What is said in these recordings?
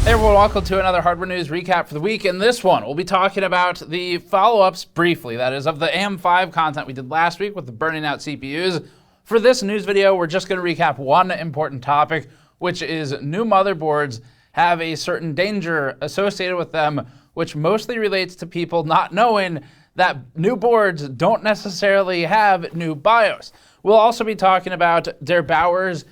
Hey everyone, welcome to another hardware news recap for the week. In this one, we'll be talking about the follow-ups briefly, that is, of the AM5 content we did last week with the burning out CPUs. For this news video, we're just going to recap one important topic, which is new motherboards have a certain danger associated with them, which mostly relates to people not knowing that new boards don't necessarily have new BIOS. We'll also be talking about Der Bauer's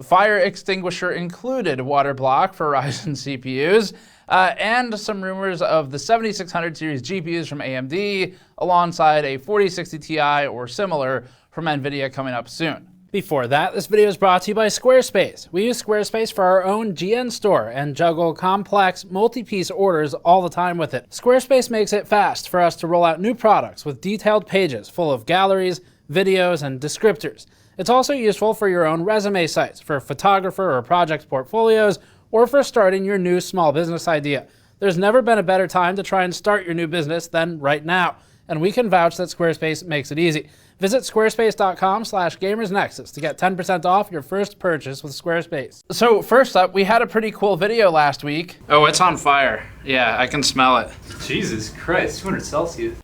fire extinguisher included water block for Ryzen CPUs, and some rumors of the 7600 series GPUs from AMD alongside a 4060 Ti or similar from NVIDIA coming up soon. Before that, this video is brought to you by Squarespace. We use Squarespace for our own GN store and juggle complex multi-piece orders all the time with it. Squarespace makes it fast for us to roll out new products with detailed pages full of galleries, videos, and descriptors. It's also useful for your own resume sites, for photographer or project portfolios, or for starting your new small business idea. There's never been a better time to try and start your new business than right now, and we can vouch that Squarespace makes it easy. Visit squarespace.com/gamersnexus to get 10% off your first purchase with Squarespace. So first up, we had a pretty cool video last week. Oh, it's on fire. Yeah, I can smell it. Jesus Christ, 200 Celsius.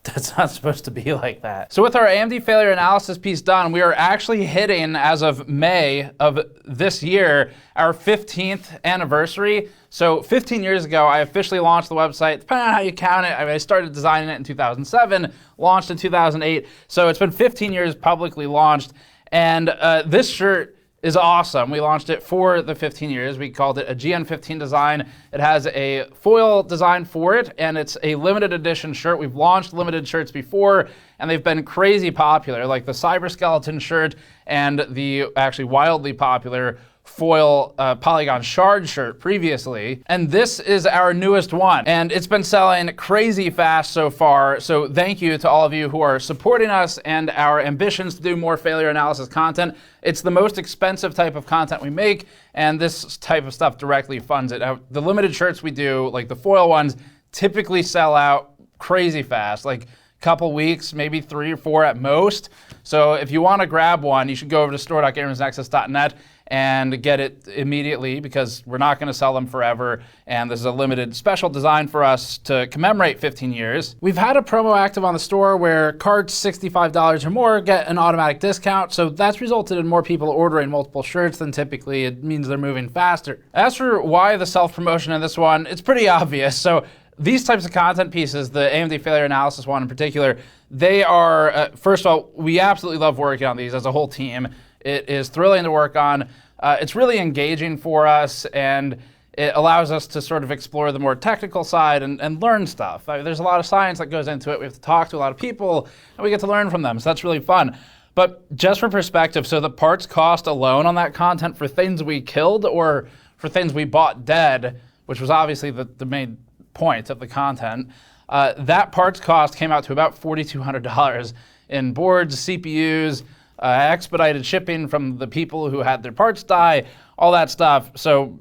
That's not supposed to be like that. So with our AMD failure analysis piece done, we are actually hitting, as of May of this year, our 15th anniversary. So 15 years ago, I officially launched the website. Depending on how you count it, I started designing it in 2007, launched in 2008. So it's been 15 years publicly launched. And this shirt is awesome. We launched it for the 15 years. We called it a GN15 design. It has a foil design for it, and it's a limited edition shirt. We've launched limited shirts before, and they've been crazy popular, like the Cyber Skeleton shirt and the actually wildly popular foil polygon shard shirt previously. And this is our newest one, and it's been selling crazy fast so far. So thank you to all of you who are supporting us and our ambitions to do more failure analysis content. It's the most expensive type of content we make, and this type of stuff directly funds it. Now, the limited shirts we do, like the foil ones, typically sell out crazy fast, like a couple weeks, maybe 3 or 4 at most. So if you want to grab one, you should go over to store.gamersnexus.net and get it immediately, because we're not going to sell them forever, and this is a limited special design for us to commemorate 15 years. We've had a promo active on the store where cards $65 or more get an automatic discount, so that's resulted in more people ordering multiple shirts than typically. It means they're moving faster. As for why the self-promotion in this one, it's pretty obvious. So these types of content pieces, the AMD failure analysis one in particular, they are, first of all, we absolutely love working on these as a whole team. It is thrilling to work on. It's really engaging for us, and it allows us to sort of explore the more technical side and learn stuff. There's a lot of science that goes into it. We have to talk to a lot of people, and we get to learn from them, so that's really fun. But just for perspective, so the parts cost alone on that content for things we killed or for things we bought dead, which was obviously the main point of the content, that parts cost came out to about $4,200 in boards, CPUs, expedited shipping from the people who had their parts die, all that stuff. So,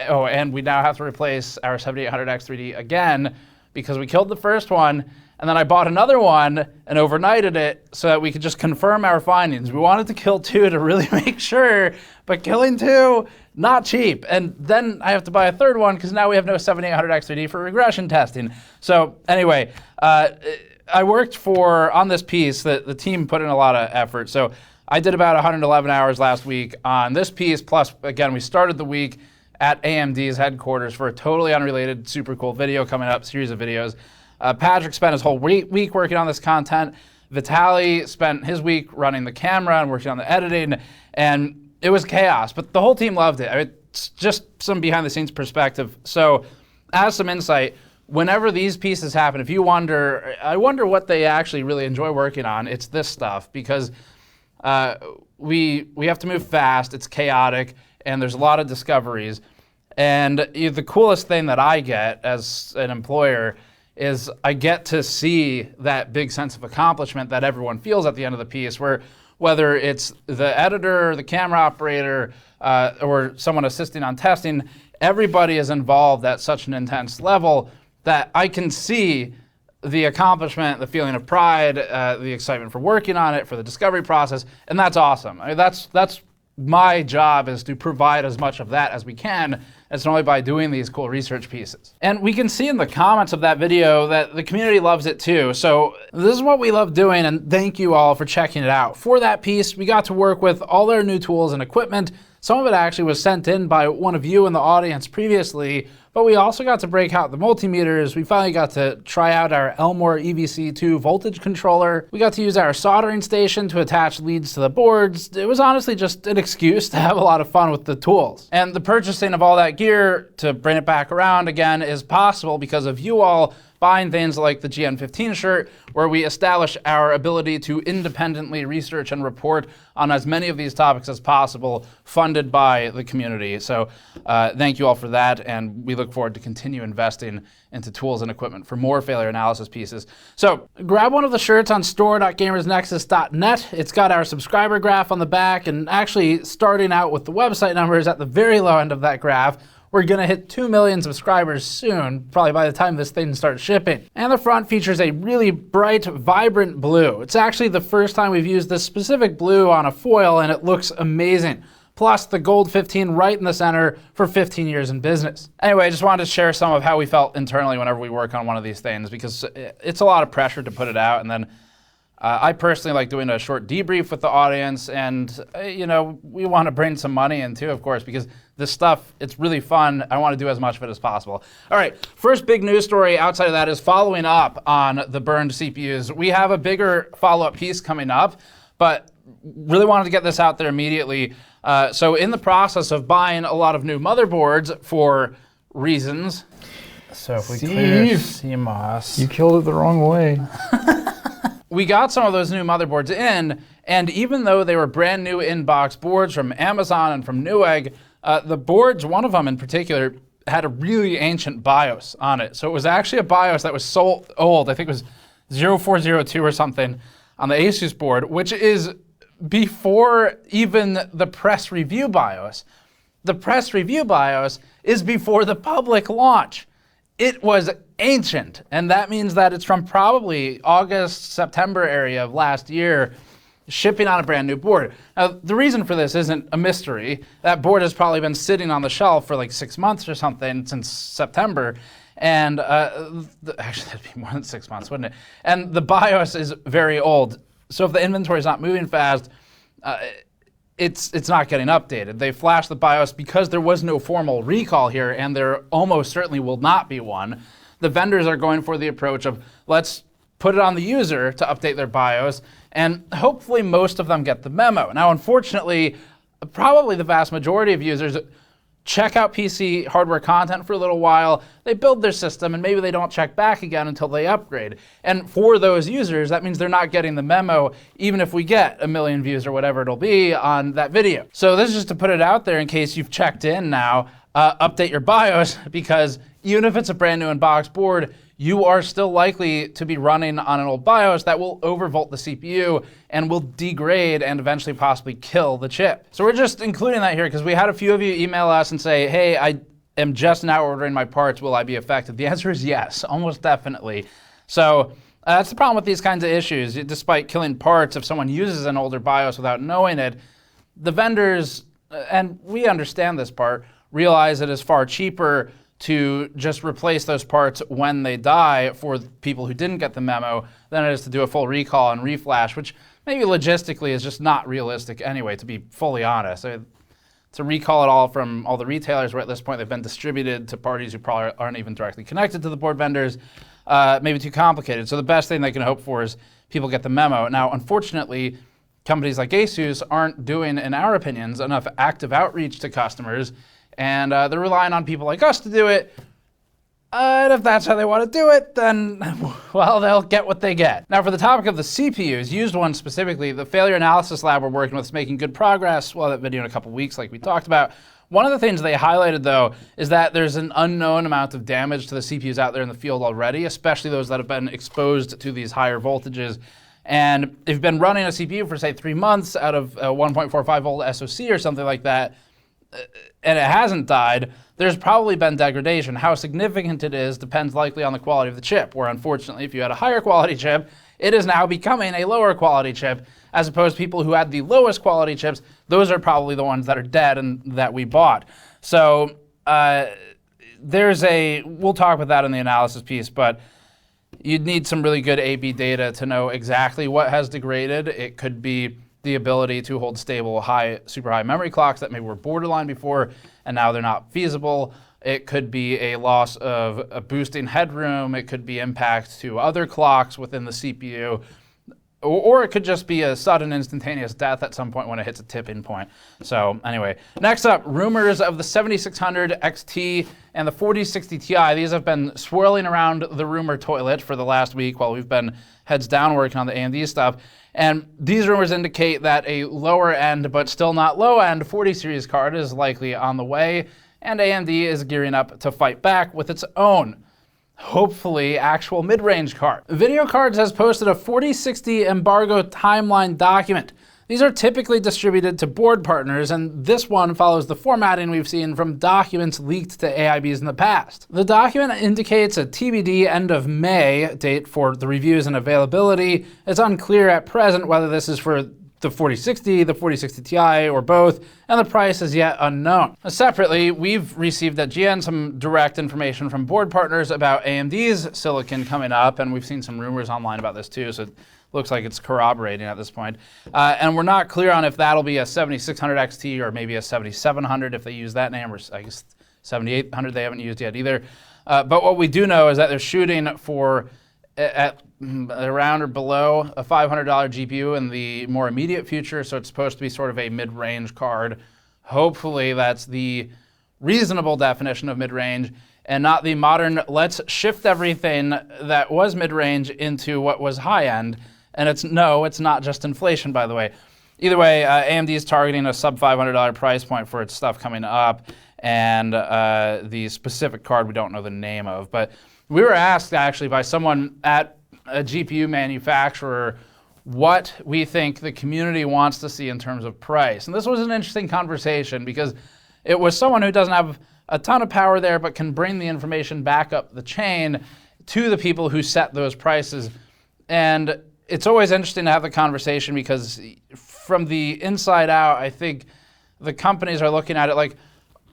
oh, and we now have to replace our 7800X 3D again because we killed the first one, and then I bought another one and overnighted it so that we could just confirm our findings. We wanted to kill 2 to really make sure, but killing 2, not cheap. And then I have to buy a third one because now we have no 7800X 3D for regression testing. So anyway, I worked on this piece, the team put in a lot of effort. So I did about 111 hours last week on this piece, plus again, we started the week at AMD's headquarters for a totally unrelated, super cool video coming up, series of videos. Patrick spent his whole week working on this content. Vitalii spent his week running the camera and working on the editing, and it was chaos, but the whole team loved it. I mean, it's just some behind the scenes perspective. So as some insight, whenever these pieces happen, if you wonder, I wonder what they actually really enjoy working on, it's this stuff, because we have to move fast, it's chaotic, and there's a lot of discoveries. And the coolest thing that I get as an employer is I get to see that big sense of accomplishment that everyone feels at the end of the piece, where whether it's the editor, the camera operator, or someone assisting on testing, everybody is involved at such an intense level that I can see the accomplishment, the feeling of pride, the excitement for working on it, for the discovery process, and that's awesome. I mean, that's my job is to provide as much of that as we can. It's only by doing these cool research pieces. And we can see in the comments of that video that the community loves it too. So this is what we love doing, and thank you all for checking it out. For that piece, we got to work with all their new tools and equipment. Some of it actually was sent in by one of you in the audience previously, but we also got to break out the multimeters. We finally got to try out our Elmore EVC2 voltage controller. We got to use our soldering station to attach leads to the boards. It was honestly just an excuse to have a lot of fun with the tools. And the purchasing of all that gear, to bring it back around again, is possible because of you all buying things like the GN15 shirt, where we establish our ability to independently research and report on as many of these topics as possible, funded by the community. So thank you all for that, and we look forward to continue investing into tools and equipment for more failure analysis pieces. So grab one of the shirts on store.gamersnexus.net. It's got our subscriber graph on the back, and actually starting out with the website numbers at the very low end of that graph. We're gonna hit 2 million subscribers soon, probably by the time this thing starts shipping. And the front features a really bright, vibrant blue. It's actually the first time we've used this specific blue on a foil, and it looks amazing. Plus the gold 15 right in the center for 15 years in business. Anyway, I just wanted to share some of how we felt internally whenever we work on one of these things, because it's a lot of pressure to put it out, and then I personally like doing a short debrief with the audience, and you know, we want to bring some money in too, of course, because this stuff, it's really fun. I want to do as much of it as possible. All right, first big news story outside of that is following up on the burned CPUs. We have a bigger follow-up piece coming up, but really wanted to get this out there immediately. So in the process of buying a lot of new motherboards for reasons. So if we clear CMOS. You killed it the wrong way. We got some of those new motherboards in, and even though they were brand new in-box boards from Amazon and from Newegg, the boards, one of them in particular, had a really ancient BIOS on it. So it was actually a BIOS that was so old, I think it was 0402 or something, on the Asus board, which is before even the press review BIOS. The press review BIOS is before the public launch. It was ancient, and that means that it's from probably August, September area of last year, shipping on a brand new board. Now, the reason for this isn't a mystery. That board has probably been sitting on the shelf for like 6 months or something since September, and actually that'd be more than 6 months, wouldn't it? And the BIOS is very old, so if the inventory is not moving fast, it's not getting updated. They flashed the BIOS because there was no formal recall here, and there almost certainly will not be one. The vendors are going for the approach of, let's put it on the user to update their BIOS, and hopefully most of them get the memo. Now, unfortunately, probably the vast majority of users check out PC hardware content for a little while, they build their system, and maybe they don't check back again until they upgrade. And for those users, that means they're not getting the memo, even if we get 1 million views or whatever it'll be on that video. So this is just to put it out there in case you've checked in now, update your BIOS, because even if it's a brand new in-box board, you are still likely to be running on an old BIOS that will overvolt the CPU and will degrade and eventually possibly kill the chip. So we're just including that here because we had a few of you email us and say, hey, I am just now ordering my parts, will I be affected? The answer is yes, almost definitely. So that's the problem with these kinds of issues. Despite killing parts, if someone uses an older BIOS without knowing it, the vendors, and we understand this part, realize it is far cheaper to just replace those parts when they die for people who didn't get the memo than it is to do a full recall and reflash, which maybe logistically is just not realistic anyway, to be fully honest. To recall it all from all the retailers where at this point they've been distributed to parties who probably aren't even directly connected to the board vendors, maybe too complicated. So the best thing they can hope for is people get the memo. Now, unfortunately, companies like Asus aren't doing, in our opinions, enough active outreach to customers, and they're relying on people like us to do it. And if that's how they want to do it, then, well, they'll get what they get. Now, for the topic of the CPUs, used ones specifically, the failure analysis lab we're working with is making good progress. We'll have that video in a couple weeks like we talked about. One of the things they highlighted, though, is that there's an unknown amount of damage to the CPUs out there in the field already, especially those that have been exposed to these higher voltages. And if you've been running a CPU for, say, 3 months out of a 1.45 volt SoC or something like that, and it hasn't died, there's probably been degradation. How significant it is depends likely on the quality of the chip, where unfortunately if you had a higher quality chip, it is now becoming a lower quality chip, as opposed to people who had the lowest quality chips. Those are probably the ones that are dead and that we bought. So we'll talk about that in the analysis piece, but you'd need some really good A/B data to know exactly what has degraded. It could be the ability to hold stable super high memory clocks that maybe were borderline before and now they're not feasible. It could be a loss of a boosting headroom. It could be impact to other clocks within the CPU. Or it could just be a sudden instantaneous death at some point when it hits a tipping point. So anyway, next up, rumors of the 7600 XT and the 4060 Ti. These have been swirling around the rumor toilet for the last week while we've been heads down working on the AMD stuff. And these rumors indicate that a lower end, but still not low end, 40 series card is likely on the way, and AMD is gearing up to fight back with its own, hopefully, actual mid-range card. Video Cards has posted a 4060 embargo timeline document. These are typically distributed to board partners, and this one follows the formatting we've seen from documents leaked to AIBs in the past. The document indicates a TBD end of May date for the reviews and availability. It's unclear at present whether this is for the 4060, the 4060 Ti, or both, and the price is yet unknown. Separately, we've received at GN some direct information from board partners about AMD's silicon coming up, and we've seen some rumors online about this too, so it looks like it's corroborating at this point. And we're not clear on if that'll be a 7600 XT or maybe a 7700 if they use that name, or I guess 7800 they haven't used yet either. But what we do know is that they're shooting for at around or below a $500 GPU in the more immediate future, so it's supposed to be sort of a mid-range card. Hopefully that's the reasonable definition of mid-range and not the modern, let's shift everything that was mid-range into what was high-end. And it's not just inflation, by the way. Either way, AMD is targeting a sub $500 price point for its stuff coming up, and the specific card we don't know the name of. But we were asked actually by someone at a GPU manufacturer what we think the community wants to see in terms of price. And this was an interesting conversation because it was someone who doesn't have a ton of power there but can bring the information back up the chain to the people who set those prices. And it's always interesting to have the conversation because from the inside out, I think the companies are looking at it like,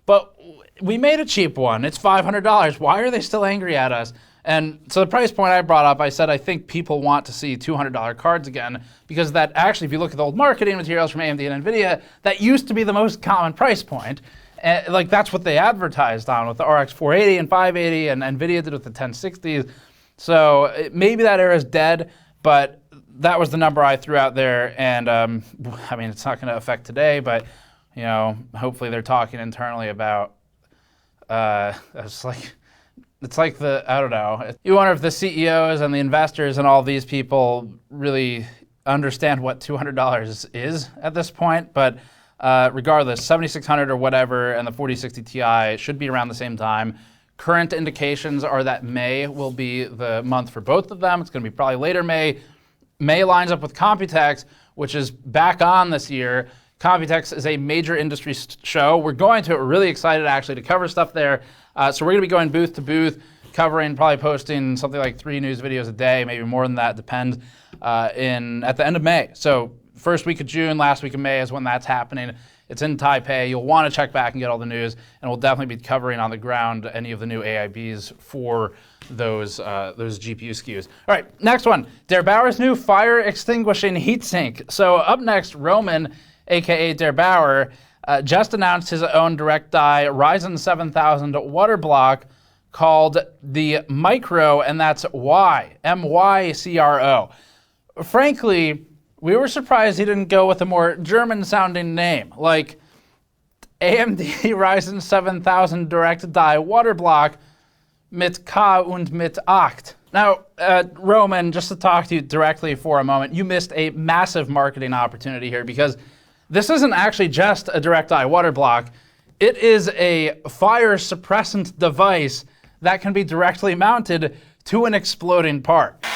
but we made a cheap one. It's $500. Why are they still angry at us? And so the price point I brought up, I said I think people want to see $200 cards again because that actually, if you look at the old marketing materials from AMD and NVIDIA, that used to be the most common price point. And like that's what they advertised on with the RX 480 and 580 and NVIDIA did with the 1060s. So maybe that era is dead, but that was the number I threw out there. And I mean, it's not going to affect today, but you know, hopefully they're talking internally about, it's like the, I don't know. You wonder if the CEOs and the investors and all these people really understand what $200 is at this point. But regardless, 7600 or whatever and the 4060 Ti should be around the same time. Current indications are that May will be the month for both of them. It's going to be probably later May. May lines up with Computex, which is back on this year. Computex is a major industry show. We're going to it. We're really excited actually to cover stuff there. So we're going to be going booth to booth, covering, probably posting something like 3 news videos a day, maybe more than that, depends, at the end of May. So first week of June, last week of May is when that's happening. It's in Taipei. You'll want to check back and get all the news, and we'll definitely be covering on the ground any of the new AIBs for those GPU SKUs. All right, next one, Der Bauer's new fire extinguishing heatsink. So up next, Roman, aka Der Bauer, just announced his own direct die Ryzen 7000 water block called the Micro, and that's MYCRO. Frankly, we were surprised he didn't go with a more German-sounding name, like AMD Ryzen 7000 direct die water block mit K und mit 8. Now, Roman, just to talk to you directly for a moment, you missed a massive marketing opportunity here because this isn't actually just a direct die water block. It is a fire suppressant device that can be directly mounted to an exploding part. That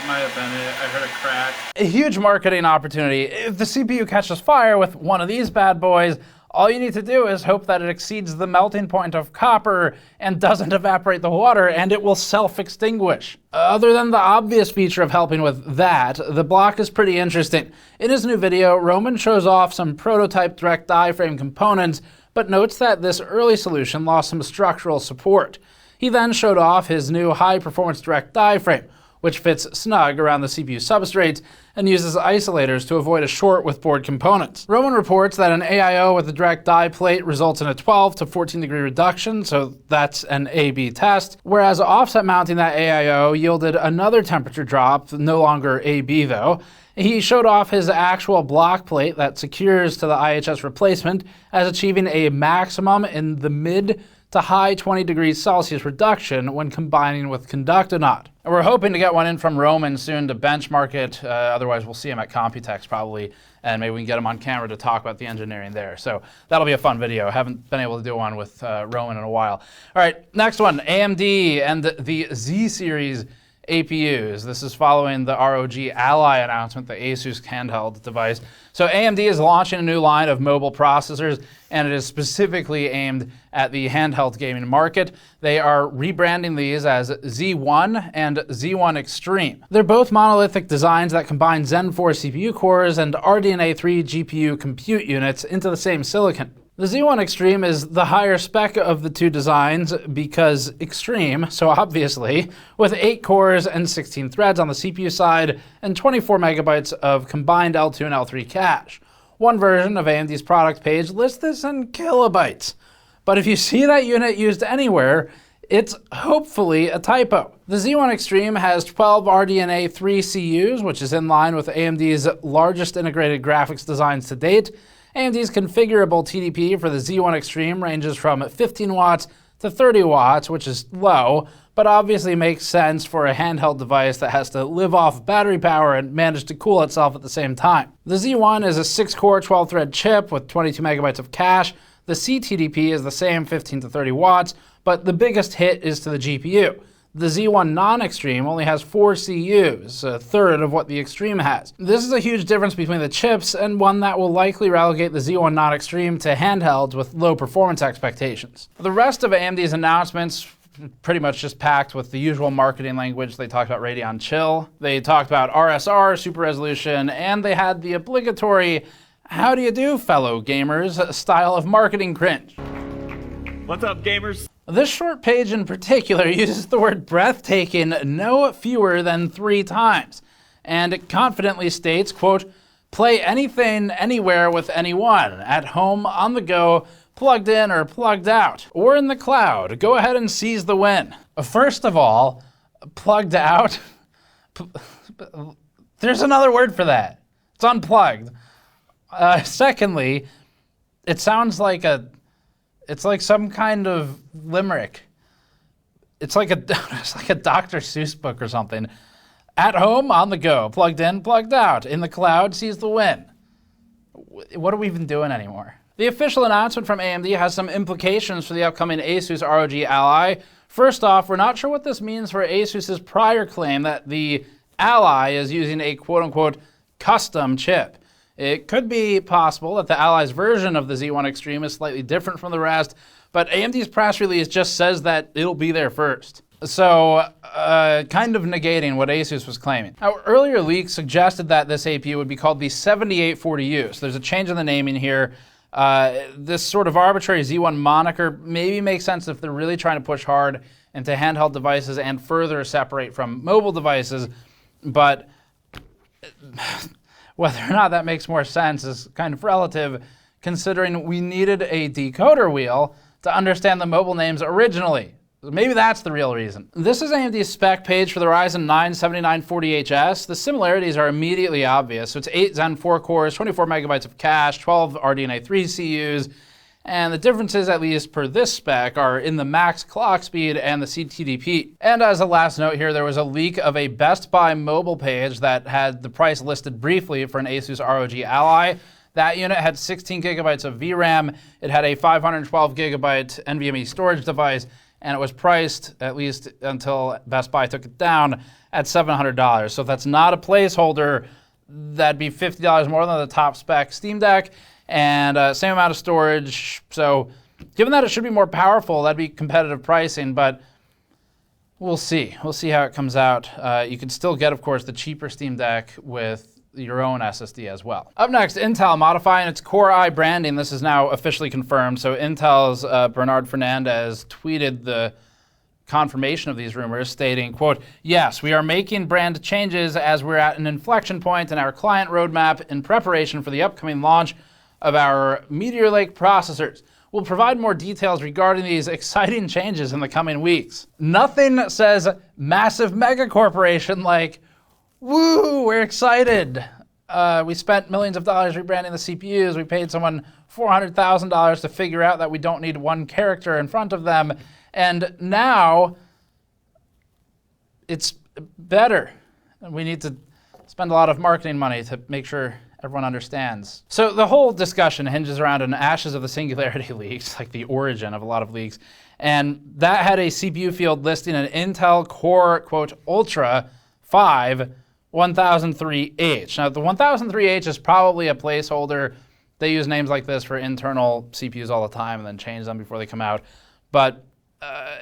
might have been it. I heard a crack. A huge marketing opportunity. If the CPU catches fire with one of these bad boys, All you need to do is hope that it exceeds the melting point of copper and doesn't evaporate the water, and it will self-extinguish. Other than the obvious feature of helping with that, the block is pretty interesting. In his new video, Roman shows off some prototype direct die frame components, but notes that this early solution lost some structural support. He then showed off his new high-performance direct die frame, which fits snug around the CPU substrates and uses isolators to avoid a short with board components. Roman reports that an AIO with a direct die plate results in a 12 to 14 degree reduction, so that's an A/B test, whereas offset mounting that AIO yielded another temperature drop, no longer A/B though. He showed off his actual block plate that secures to the IHS replacement as achieving a maximum in the mid to high 20 degrees Celsius reduction when combining with Conductonaut. And we're hoping to get one in from Roman soon to benchmark it, otherwise we'll see him at Computex probably, and maybe we can get him on camera to talk about the engineering there. So that'll be a fun video. Haven't been able to do one with Roman in a while. All right, next one, AMD and the Z-Series APUs. This is following the ROG Ally announcement, the Asus handheld device. So AMD is launching a new line of mobile processors, and it is specifically aimed at the handheld gaming market. They are rebranding these as Z1 and Z1 Extreme. They're both monolithic designs that combine Zen 4 CPU cores and RDNA 3 GPU compute units into the same silicon. The Z1 Extreme is the higher spec of the two designs because extreme, so obviously, with 8 cores and 16 threads on the CPU side and 24 megabytes of combined L2 and L3 cache. One version of AMD's product page lists this in kilobytes. But if you see that unit used anywhere, it's hopefully a typo. The Z1 Extreme has 12 RDNA 3 CUs, which is in line with AMD's largest integrated graphics designs to date. AMD's configurable TDP for the Z1 Extreme ranges from 15 watts to 30 watts, which is low, but obviously makes sense for a handheld device that has to live off battery power and manage to cool itself at the same time. The Z1 is a 6-core, 12-thread chip with 22 megabytes of cache. The CTDP is the same, 15 to 30 watts, but the biggest hit is to the GPU. The Z1 Non-Extreme only has 4 CUs, a third of what the Extreme has. This is a huge difference between the chips and one that will likely relegate the Z1 Non-Extreme to handhelds with low performance expectations. The rest of AMD's announcements pretty much just packed with the usual marketing language. They talked about Radeon Chill, they talked about RSR, super resolution, and they had the obligatory "how do you do, fellow gamers" style of marketing cringe. What's up, gamers? This short page in particular uses the word breathtaking no fewer than 3 times, and it confidently states, quote, "play anything, anywhere with anyone, at home, on the go, plugged in or plugged out, or in the cloud. Go ahead and seize the win." First of all, plugged out, there's another word for that. It's unplugged. Secondly, it sounds like it's like some kind of limerick. It's like a Dr. Seuss book or something. At home, on the go, plugged in, plugged out, in the cloud, seize the win. What are we even doing anymore? The official announcement from AMD has some implications for the upcoming Asus ROG Ally. First off, we're not sure what this means for Asus's prior claim that the Ally is using a quote-unquote custom chip. It could be possible that the Ally's version of the Z1 Extreme is slightly different from the rest, but AMD's press release just says that it'll be there first. So, kind of negating what Asus was claiming. Now, earlier leaks suggested that this APU would be called the 7840U. So there's a change in the naming here. This sort of arbitrary Z1 moniker maybe makes sense if they're really trying to push hard into handheld devices and further separate from mobile devices, but whether or not that makes more sense is kind of relative, considering we needed a decoder wheel to understand the mobile names originally. Maybe that's the real reason. This is AMD's spec page for the Ryzen 9 7940HS. The similarities are immediately obvious. So it's 8 Zen 4 cores, 24 megabytes of cache, 12 RDNA 3 CUs, and the differences, at least per this spec, are in the max clock speed and the CTDP. And as a last note here, there was a leak of a Best Buy mobile page that had the price listed briefly for an Asus ROG Ally. That unit had 16 gigabytes of VRAM, it had a 512 gigabyte NVMe storage device, and it was priced, at least until Best Buy took it down, at $700. So if that's not a placeholder, that'd be $50 more than the top spec Steam Deck. and same amount of storage. So given that it should be more powerful, that'd be competitive pricing, but we'll see. We'll see how it comes out. You can still get, of course, the cheaper Steam Deck with your own SSD as well. Up next, Intel modifying its Core i branding. This is now officially confirmed. So Intel's Bernard Fernandez tweeted the confirmation of these rumors, stating, quote, "Yes, we are making brand changes as we're at an inflection point in our client roadmap in preparation for the upcoming launch of our Meteor Lake processors. We'll provide more details regarding these exciting changes in the coming weeks." Nothing says massive mega corporation like, woo, we're excited. We spent millions of dollars rebranding the CPUs. We paid someone $400,000 to figure out that we don't need one character in front of them. And now it's better. We need to spend a lot of marketing money to make sure everyone understands. So the whole discussion hinges around an Ashes of the Singularity leaks, like the origin of a lot of leaks. And that had a CPU field listing an Intel Core, quote, Ultra 5 1003H. Now, the 1003H is probably a placeholder. They use names like this for internal CPUs all the time and then change them before they come out. But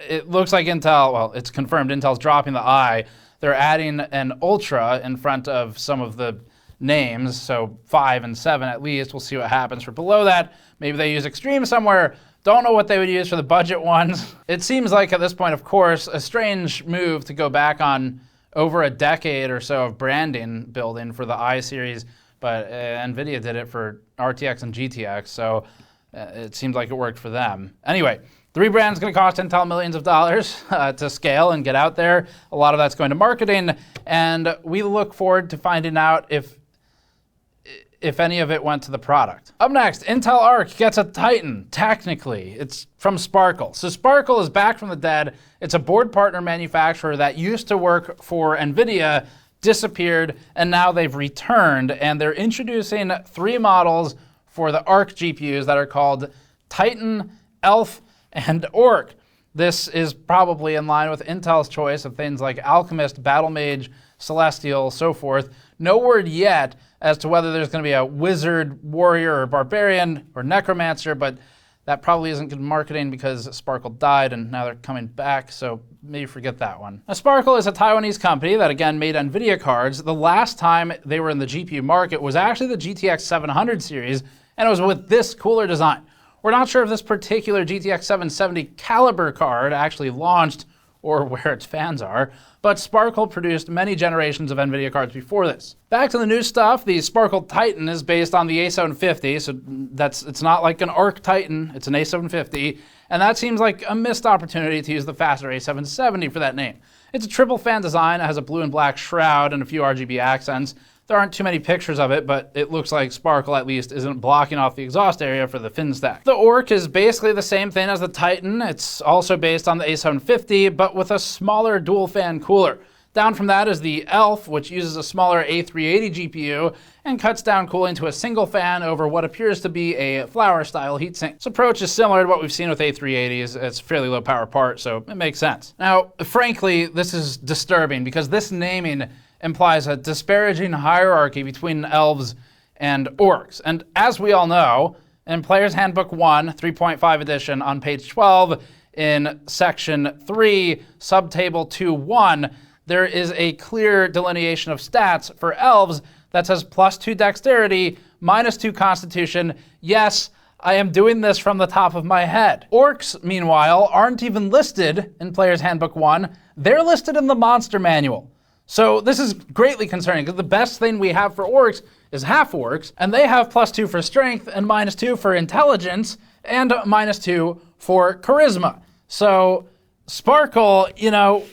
it looks like Intel, well, it's confirmed Intel's dropping the I. They're adding an Ultra in front of some of the names, so 5 and 7 at least. We'll see what happens for below that. Maybe they use Extreme somewhere. Don't know what they would use for the budget ones. It seems like at this point, of course, a strange move to go back on over a decade or so of branding building for the I series, but NVIDIA did it for RTX and GTX, so it seemed like it worked for them. Anyway, the rebrand's going to cost Intel millions of dollars to scale and get out there. A lot of that's going to marketing, and we look forward to finding out if any of it went to the product. Up next, Intel Arc gets a Titan, technically. It's from Sparkle. So Sparkle is back from the dead. It's a board partner manufacturer that used to work for NVIDIA, disappeared, and now they've returned, and they're introducing 3 models for the Arc GPUs that are called Titan, Elf, and Orc. This is probably in line with Intel's choice of things like Alchemist, Battle Mage, Celestial, so forth. No word yet as to whether there's going to be a Wizard, Warrior, or Barbarian, or Necromancer, but that probably isn't good marketing because Sparkle died and now they're coming back, so maybe forget that one. Now, Sparkle is a Taiwanese company that, again, made NVIDIA cards. The last time they were in the GPU market was actually the GTX 700 series, and it was with this cooler design. We're not sure if this particular GTX 770 caliber card actually launched or where its fans are, but Sparkle produced many generations of NVIDIA cards before this. Back to the new stuff, the Sparkle Titan is based on the A750, so it's not like an Arc Titan, it's an A750, and that seems like a missed opportunity to use the faster A770 for that name. It's a triple fan design, it has a blue and black shroud and a few RGB accents. There aren't too many pictures of it, but it looks like Sparkle at least isn't blocking off the exhaust area for the fin stack. The Orc is basically the same thing as the Titan. It's also based on the A750, but with a smaller dual fan cooler. Down from that is the Elf, which uses a smaller A380 GPU and cuts down cooling to a single fan over what appears to be a flower-style heatsink. This approach is similar to what we've seen with A380s. It's a fairly low power part, so it makes sense. Now, frankly, this is disturbing because this naming implies a disparaging hierarchy between elves and orcs. And as we all know, in Player's Handbook 1, 3.5 edition, on page 12, in section 3, subtable 2.1, there is a clear delineation of stats for elves that says +2 dexterity, -2 constitution. Yes, I am doing this from the top of my head. Orcs, meanwhile, aren't even listed in Player's Handbook 1. They're listed in the monster manual. So this is greatly concerning because the best thing we have for orcs is half orcs, and they have +2 for strength and -2 for intelligence and -2 for charisma. So Sparkle, you know,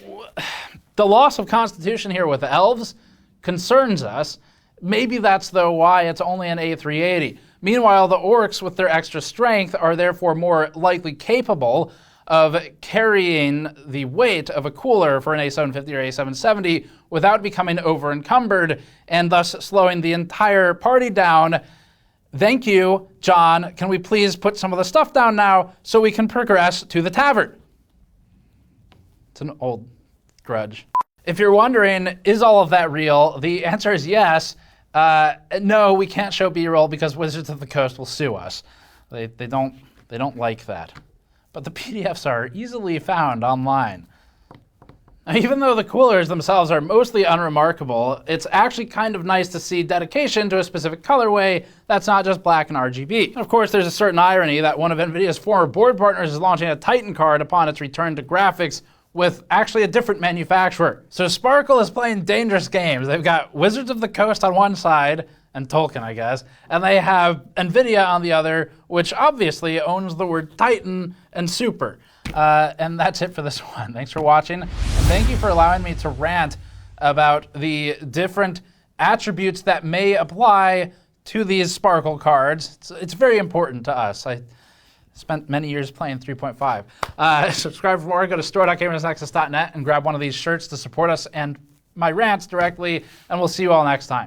the loss of constitution here with elves concerns us. Maybe that's though why it's only an A380. Meanwhile, the orcs with their extra strength are therefore more likely capable of carrying the weight of a cooler for an A750 or A770 without becoming over-encumbered and thus slowing the entire party down. Thank you, John. Can we please put some of the stuff down now so we can progress to the tavern? It's an old grudge. If you're wondering, is all of that real? The answer is yes. No, we can't show B-roll because Wizards of the Coast will sue us. They don't like that. But the PDFs are easily found online. Now, even though the coolers themselves are mostly unremarkable, it's actually kind of nice to see dedication to a specific colorway that's not just black and RGB. And of course, there's a certain irony that one of NVIDIA's former board partners is launching a Titan card upon its return to graphics with actually a different manufacturer. So Sparkle is playing dangerous games. They've got Wizards of the Coast on one side, and Tolkien, I guess, and they have NVIDIA on the other, which obviously owns the word Titan and Super. And that's it for this one. Thanks for watching, and thank you for allowing me to rant about the different attributes that may apply to these Sparkle cards. It's very important to us. I spent many years playing 3.5. Subscribe for more. Go to store.gamersnexus.net and grab one of these shirts to support us and my rants directly, and we'll see you all next time.